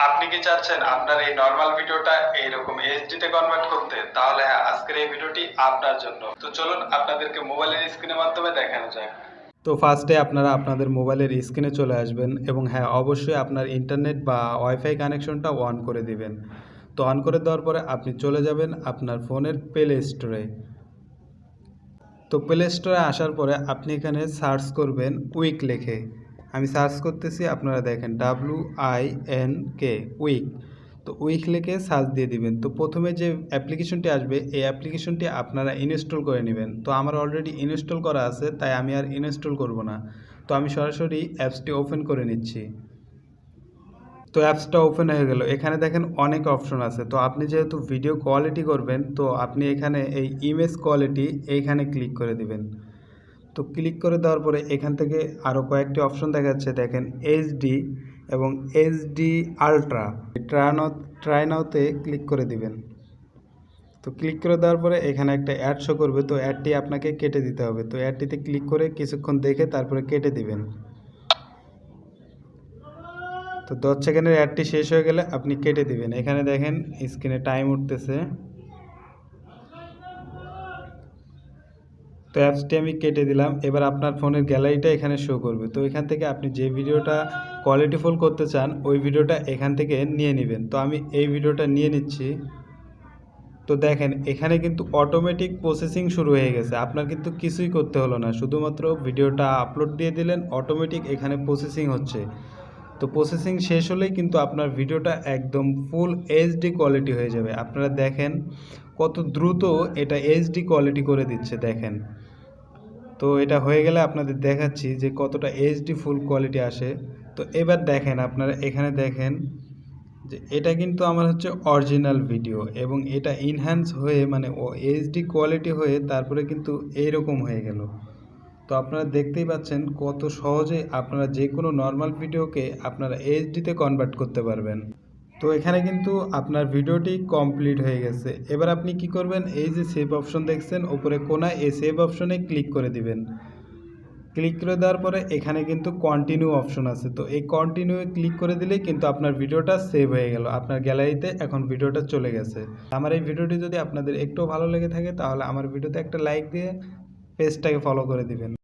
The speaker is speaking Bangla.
আপনি কি চাচ্ছেন আপনার এই নরমাল ভিডিওটা এইরকম এইচডি তে কনভার্ট করতে? তাহলে হ্যাঁ, আজকের এই ভিডিওটি আপনার জন্য। তো চলুন আপনাদেরকে মোবাইলের স্ক্রিনের মাধ্যমে দেখানো যাক। তো ফার্স্টে আপনারা আপনাদের মোবাইলের স্ক্রিনে চলে আসবেন এবং হ্যাঁ, অবশ্যই আপনার ইন্টারনেট বা ওয়াইফাই কানেকশনটা অন করে দিবেন। তো অন করে দেওয়ার পরে আপনি চলে যাবেন আপনার ফোনের প্লে স্টোরে। তো প্লে স্টোরে আসার পরে আপনি এখানে সার্চ করবেন উইক লিখে। আমি সার্চ করতেছি, আপনারা দেখেন WINK উইক। তো উইক লিখে সার্চ দিয়ে দিবেন। তো প্রথমে যে অ্যাপ্লিকেশনটি আসবে এই অ্যাপ্লিকেশনটি আপনারা ইনস্টল করে নেবেন। তো আমার অলরেডি ইনস্টল করা আছে, তাই আমি আর ইনস্টল করব না। তো আমি সরাসরি অ্যাপসটি ওপেন করে নিচ্ছি। তো অ্যাপসটা ওপেন হয়ে গেল। এখানে দেখেন অনেক অপশন আছে। তো আপনি যেহেতু ভিডিও কোয়ালিটি করবেন, তো আপনি এখানে এই ইমেজ কোয়ালিটি এইখানে ক্লিক করে দিবেন। তো ক্লিক করে দেওয়ার পরে এখান থেকে আরও কয়েকটি অপশন দেখাচ্ছে, দেখেন এইচডি এবং এইচডি আলট্রা। ট্রাই নাওতে ক্লিক করে দিবেন। তো ক্লিক করে দেওয়ার পরে এখানে একটা অ্যাড শো করবে, তো অ্যাডটি আপনাকে কেটে দিতে হবে। তো অ্যাডটিতে ক্লিক করে কিছুক্ষণ দেখে তারপরে কেটে দিবেন। তো 10 সেকেন্ডের অ্যাডটি শেষ হয়ে গেলে আপনি কেটে দিবেন। এখানে দেখেন স্ক্রিনে টাইম উঠতেছে। তো অ্যাপসটি আমি কেটে দিলাম। এবার আপনার ফোনের গ্যালারিটা এখানে শো করবে। তো এখান থেকে আপনি যে ভিডিওটা কোয়ালিটিফুল করতে চান ওই ভিডিওটা এখান থেকে নিয়ে নেবেন। তো আমি এই ভিডিওটা নিয়ে নিচ্ছি। তো দেখেন এখানে কিন্তু অটোমেটিক প্রসেসিং শুরু হয়ে গেছে। আপনার কিন্তু কিছুই করতে হলো না, শুধুমাত্র ভিডিওটা আপলোড দিয়ে দিলেন, অটোমেটিক এখানে প্রসেসিং হচ্ছে। তো প্রসেসিং শেষ হলেই কিন্তু আপনার ভিডিওটা একদম ফুল এইচডি কোয়ালিটি হয়ে যাবে। আপনারা দেখেন কত দ্রুত এটা এইচডি কোয়ালিটি করে দিচ্ছে, দেখেন। তো এটা হয়ে গেলে আপনাদের দেখাচ্ছি যে কতটা এইচডি ফুল কোয়ালিটি আসে। তো এবার দেখেন আপনারা এখানে দেখেন যে এটা কিন্তু আমার হচ্ছে অরিজিনাল ভিডিও এবং এটা ইনহ্যান্স হয়ে মানে এইচডি কোয়ালিটি হয়ে তারপরে কিন্তু এইরকম হয়ে গেল। তো আপনারা দেখতেই পাচ্ছেন কত সহজে আপনারা যে কোনো নর্মাল ভিডিওকে আপনারা এইচডিতে কনভার্ট করতে পারবেন। তো এখানে কিন্তু আপনার ভিডিওটি কমপ্লিট হয়ে গেছে। এবার আপনি কি করবেন, এই যে সেভ অপশন দেখছেন ওপরে কোনায়, এই সেভ অপশনে ক্লিক করে দিবেন। ক্লিক করে দেওয়ার পরে এখানে কিন্তু কন্টিনিউ অপশন আছে। তো এই কন্টিনিউ ক্লিক করে দিলেই কিন্তু আপনার ভিডিওটা সেভ হয়ে গেল, আপনার গ্যালারিতে এখন ভিডিওটা চলে গেছে। আমার এই ভিডিওটি যদি আপনাদের একটু ভালো লেগে থাকে তাহলে আমার ভিডিওতে একটা লাইক দিয়ে পেজটাকে ফলো করে দিবেন।